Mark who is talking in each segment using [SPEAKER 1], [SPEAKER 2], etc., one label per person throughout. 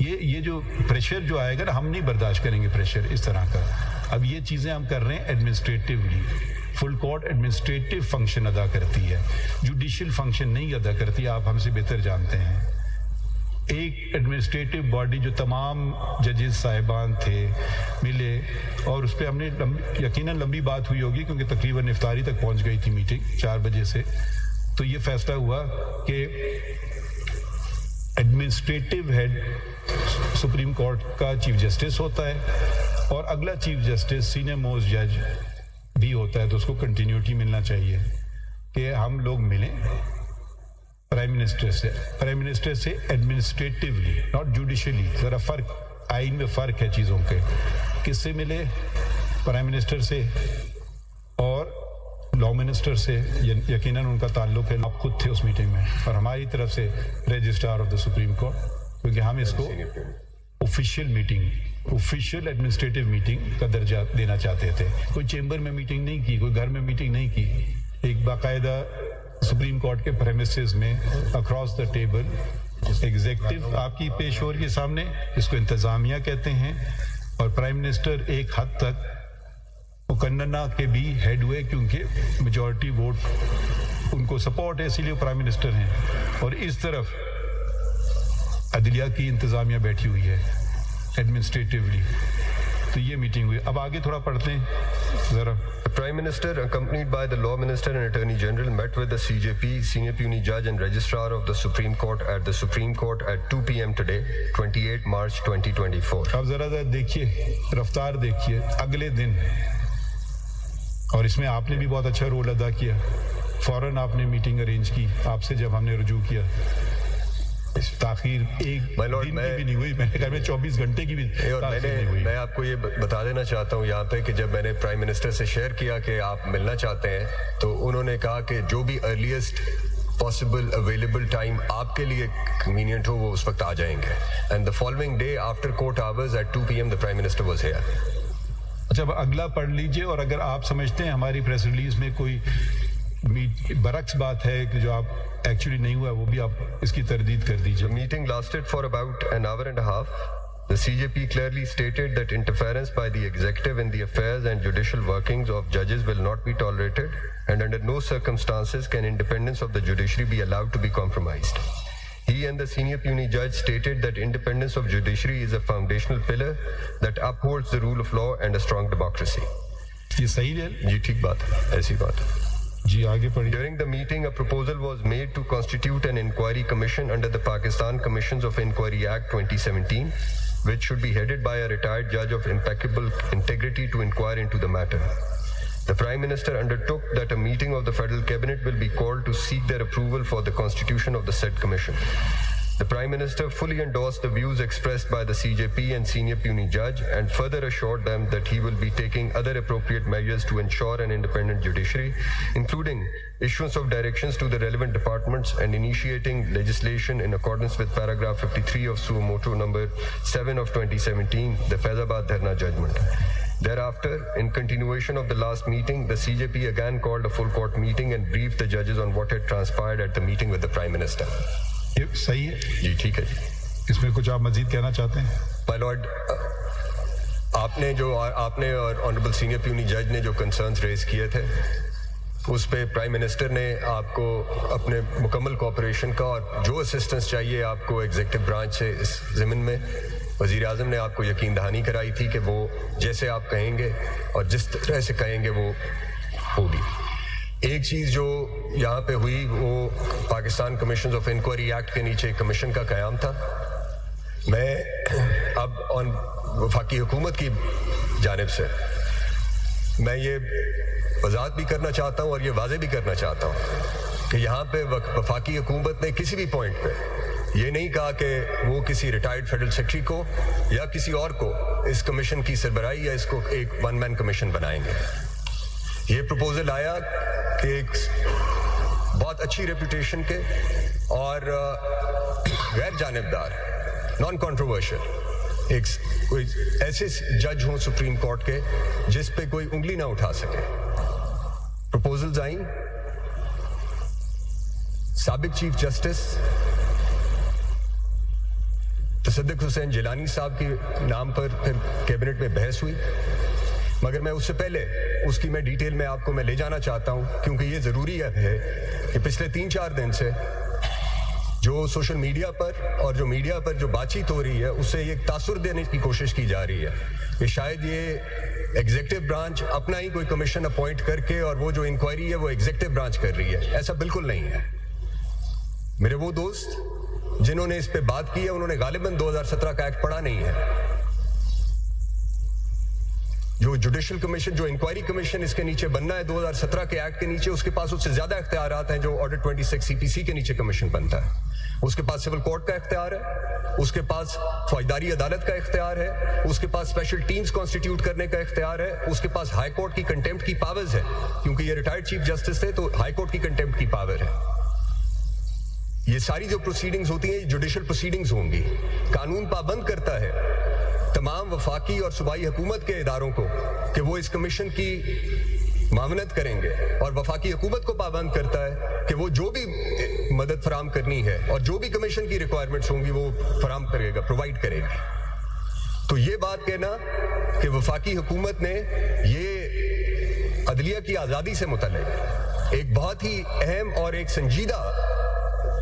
[SPEAKER 1] یہ جو پریشر جو آئے گا نا، ہم نہیں برداشت کریں گے پریشر اس طرح کا. اب یہ چیزیں ہم کر رہے ہیں ایڈمنسٹریٹیولی. فل کورٹ ایڈمنسٹریٹو فنکشن ادا کرتی ہے، جوڈیشل فنکشن نہیں ادا کرتی، آپ ہم سے بہتر جانتے ہیں. ایک ایڈمنسٹریٹو باڈی جو تمام ججز صاحبان تھے ملے، اور اس پہ ہم نے یقیناً لمبی بات ہوئی ہوگی کیونکہ تقریباً افطاری تک پہنچ گئی تھی میٹنگ 4 بجے سے. تو یہ فیصلہ ہوا کہ ایڈمنسٹریٹو ہیڈ سپریم کورٹ کا چیف جسٹس ہوتا ہے، اور اگلا چیف جسٹس سینئر موسٹ جج بھی ہوتا ہے. تو اس کو کنٹینیوٹی ملنا چاہیے کہ ہم لوگ ملیں پرائم منسٹر سے ایڈمنسٹریٹیولی، ناٹ جوڈیشلی. ذرا فرق، آئین میں فرق ہے چیزوں کے. کس سے ملے؟ پرائم منسٹر سے اور لا منسٹر سے. یقیناً ان کا تعلق ہے، آپ خود تھے اس میٹنگ میں، اور ہماری طرف سے registrar of the supreme court, کیونکہ ہم اس کو official meeting, official administrative meeting کا درجہ دینا چاہتے تھے. کوئی چیمبر میں میٹنگ نہیں کی، کوئی گھر میں میٹنگ نہیں کی، ایک باقاعدہ سپریم کورٹ کے پریمیسز میں اکراس دا ٹیبل ایگزیکٹو آپ کی پیش ہو رہی ہے سامنے. اس کو انتظامیہ کہتے ہیں، اور پرائم منسٹر ایک حد تک مقننہ کے بھی ہیڈ ہوئے، کیونکہ میجورٹی ووٹ ان کو سپورٹ ہے، اسی لیے وہ پرائم منسٹر ہیں. اور اس طرف عدلیہ کی انتظامیہ بیٹھی ہوئی ہے ایڈمنسٹریٹیولی. تو یہ میٹنگ ہوئی. اب آگے تھوڑا پڑھتے ہیں ذرا.
[SPEAKER 2] The Prime Minister, accompanied by the Law Minister and Attorney General, met with the CJP, Senior Puisne Judge and Registrar of the Supreme Court at the Supreme Court at 2 p.m. today, 28 March 2024.
[SPEAKER 1] اب ذرا دیکھیے، رفتار دیکھیے. اگلے دن، اور اس میں آپ نے بھی بہت اچھا رول ادا کیا، فوراً آپ نے میٹنگ ارینج کی آپ سے جب ہم نے رجوع کیا. تاخیر ایک دن کی بھی نہیں ہوئی، میں نے کہا 24 گھنٹے کی بھی تاخیر نہیں ہوئی.
[SPEAKER 2] میں آپ کو یہ بتا دینا چاہتا ہوں یہاں پہ کہ جب میں نے پرائم منسٹر سے شیئر کیا کہ آپ ملنا چاہتے ہیں، تو انہوں نے کہا کہ جو بھی ارلیسٹ پاسبل اویلیبل ٹائم آپ کے لیے کنوینئنٹ ہو وہ اس وقت آ جائیں گے. And the following day after court hours at 2 p.m. the Prime Minister was here.
[SPEAKER 1] اچھا، اگلا پڑھ لیجئے، اور اگر آپ سمجھتے ہیں ہماری پریس ریلیز میں کوئی برعکس بات ہے کہ جو آپ ایکچولی نہیں ہوا، وہ بھی آپ اس کی تردید کر دیجیے.
[SPEAKER 2] The meeting lasted for about an hour and a half. The CJP clearly stated that interference by the executive in the affairs and judicial workings of judges will not be tolerated, and under no circumstances can independence of the judiciary be allowed to be compromised. He and the Senior Puisne Judge stated that independence of judiciary is a foundational pillar that upholds the rule of law and a strong democracy.
[SPEAKER 1] یہ صحیح ہے
[SPEAKER 2] جی ٹھیک بات ہے، ایسی بات ہے.
[SPEAKER 1] جی آگے پڑھیے.
[SPEAKER 2] During the meeting, a proposal was made to constitute an inquiry commission under the Pakistan Commissions of Inquiry Act 2017, which should be headed by a retired judge of impeccable integrity to inquire into the matter. The Prime Minister undertook that a meeting of the Federal Cabinet will be called to seek their approval for the constitution of the said commission. The Prime Minister fully endorsed the views expressed by the CJP and Senior Puisne Judge and further assured them that he will be taking other appropriate measures to ensure an independent judiciary, including issuance of directions to the relevant departments and initiating legislation in accordance with paragraph 53 of Suo Motu number 7 of 2017, the Faizabad Dharna judgment. Thereafter, in continuation of the last meeting, the CJP again called a full court meeting and briefed the judges on what had transpired at the meeting with the Prime Minister.
[SPEAKER 1] یہ صحیح ہے
[SPEAKER 2] جی ٹھیک ہے جی.
[SPEAKER 1] اس میں کچھ آپ مزید کہنا چاہتے ہیں؟
[SPEAKER 2] مائی لارڈ، آپ نے اور آنریبل سینئر پیونی جج نے جو کنسرنز ریز کیے تھے، اس پہ پرائم منسٹر نے آپ کو اپنے مکمل کوآپریشن کا اور جو اسسٹنس چاہیے آپ کو ایگزیکٹو برانچ سے اس ضمن میں وزیر اعظم نے آپ کو یقین دہانی کرائی تھی کہ وہ جیسے آپ کہیں گے اور جس طرح سے کہیں گے وہ ہوگی. ایک چیز جو یہاں پہ ہوئی وہ Pakistan commissions of inquiry act کے نیچے کمیشن کا قیام تھا. میں اب وفاقی حکومت کی جانب سے میں یہ وضاحت بھی کرنا چاہتا ہوں اور یہ واضح بھی کرنا چاہتا ہوں کہ یہاں پہ وفاقی حکومت نے کسی بھی پوائنٹ پہ یہ نہیں کہا کہ وہ کسی ریٹائرڈ فیڈرل سیکرٹری کو یا کسی اور کو اس کمیشن کی سربراہی یا اس کو ایک ون مین کمیشن بنائیں گے. یہ پروپوزل آیا کہ ایک بہت اچھی ریپوٹیشن کے اور غیر جانبدار، نان کنٹروورشل ایک کوئی ایسے جج ہوں سپریم کورٹ کے جس پہ کوئی انگلی نہ اٹھا سکے. پروپوزلز آئیں. سابق چیف جسٹس تصدق حسین جیلانی صاحب کے نام پر پھر کیبنٹ میں بحث ہوئی، مگر میں اس سے پہلے اس کی میں ڈیٹیل میں آپ کو میں لے جانا چاہتا ہوں، کیونکہ یہ ضروری ہے کہ پچھلے 3-4 دن سے جو سوشل میڈیا پر اور جو میڈیا پر جو بات چیت ہو رہی ہے اس سے یہ تاثر دینے کی کوشش کی جا رہی ہے کہ شاید یہ ایگزیکٹو برانچ اپنا ہی کوئی کمیشن اپوائنٹ کر کے اور وہ جو انکوائری ہے وہ ایگزیکٹو برانچ کر رہی ہے. ایسا بالکل نہیں ہے. میرے وہ دوست جنہوں نے اس پہ بات کی ہے انہوں نے غالباً 2017 کا ایکٹ پڑھا نہیں ہے. جو جوڈیشل کمیشن، جو انکوائری کمیشن اس کے نیچے بننا ہے 2017 کے ایکٹ کے نیچے، اس کے پاس اس سے زیادہ اختیارات ہیں جو آرڈر 26 CPC کے نیچے کمیشن بنتا ہے. اس کے پاس سول کورٹ کا اختیار ہے، اس کے پاس فوجداری عدالت کا اختیار ہے، اس کے پاس اسپیشل ٹیمز کانسٹیٹیوٹ کرنے کا اختیار ہے، اس کے پاس ہائی کورٹ کی کنٹیمپٹ کی پاورز ہے، کیونکہ یہ ریٹائرڈ چیف جسٹس تھے تو ہائی کورٹ کی کنٹیمپٹ کی پاور ہے. یہ ساری جو پروسیڈنگز ہوتی ہیں یہ جوڈیشل پروسیڈنگز ہوں گی. قانون پابند کرتا ہے تمام وفاقی اور صوبائی حکومت کے اداروں کو کہ وہ اس کمیشن کی معاونت کریں گے، اور وفاقی حکومت کو پابند کرتا ہے کہ وہ جو بھی مدد فراہم کرنی ہے اور جو بھی کمیشن کی ریکوائرمنٹس ہوں گی وہ فراہم کرے گا، پرووائڈ کرے گی. تو یہ بات کہنا کہ وفاقی حکومت نے یہ عدلیہ کی آزادی سے متعلق ایک بہت ہی اہم اور ایک سنجیدہ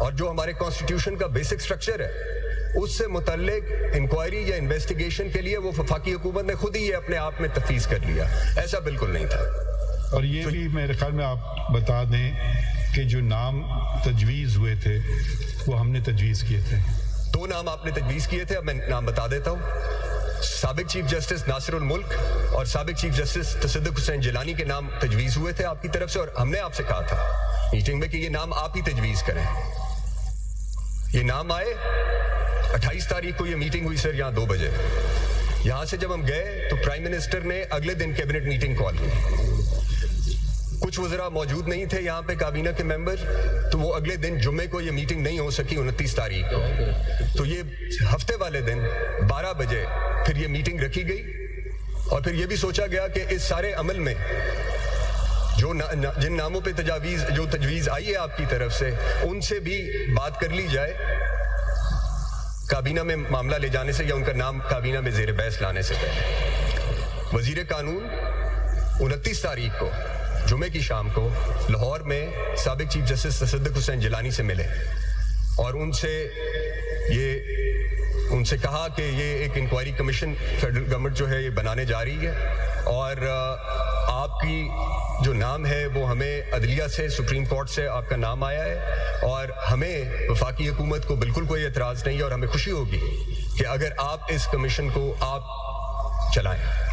[SPEAKER 2] اور جو ہمارے کانسٹیٹیوشن کا بیسک سٹرکچر ہے اس سے متعلق انکوائری یا انویسٹیگیشن کے لیے وہ وفاقی حکومت نے خود ہی یہ اپنے آپ میں تفویض کر لیا. ایسا بالکل نہیں تھا.
[SPEAKER 1] اور یہ بھی میرے خیال میں آپ بتا دیں کہ جو نام تجویز ہوئے تھے وہ ہم نے تجویز کیے تھے.
[SPEAKER 2] 2 نام آپ نے تجویز کیے تھے، اب میں نام بتا دیتا ہوں. سابق چیف جسٹس ناصر الملک اور سابق چیف جسٹس تصدق حسین جیلانی کے نام تجویز ہوئے تھے آپ کی طرف سے، اور ہم نے آپ سے کہا تھا میٹنگ میں کہ یہ نام آپ ہی تجویز کریں. یہ نام آئے. 28 تاریخ کو یہ میٹنگ ہوئی سر یہاں 2 بجے. یہاں سے جب ہم گئے تو پرائم منسٹر نے اگلے دن کیبنٹ میٹنگ کال کی. کچھ وزراء موجود نہیں تھے یہاں پہ کابینہ کے ممبر، تو وہ اگلے دن جمعے کو یہ میٹنگ نہیں ہو سکی 29 تاریخ کو. تو یہ ہفتے والے دن 12 بجے پھر یہ میٹنگ رکھی گئی، اور پھر یہ بھی سوچا گیا کہ اس سارے عمل میں جو جن ناموں پہ تجویز آئی ہے آپ کی طرف سے ان سے بھی بات کر لی جائے کابینہ میں معاملہ لے جانے سے یا ان کا نام کابینہ میں زیر بحث لانے سے پہلے. وزیر قانون 29 تاریخ کو جمعے کی شام کو لاہور میں سابق چیف جسٹس تصدق حسین جیلانی سے ملے اور ان سے کہا کہ یہ ایک انکوائری کمیشن فیڈرل گورنمنٹ جو ہے یہ بنانے جا رہی ہے، اور آپ کی جو نام ہے وہ ہمیں عدلیہ سے، سپریم کورٹ سے آپ کا نام آیا ہے، اور ہمیں وفاقی حکومت کو بالکل کوئی اعتراض نہیں ہے، اور ہمیں خوشی ہوگی کہ اگر آپ اس کمیشن کو آپ چلائیں.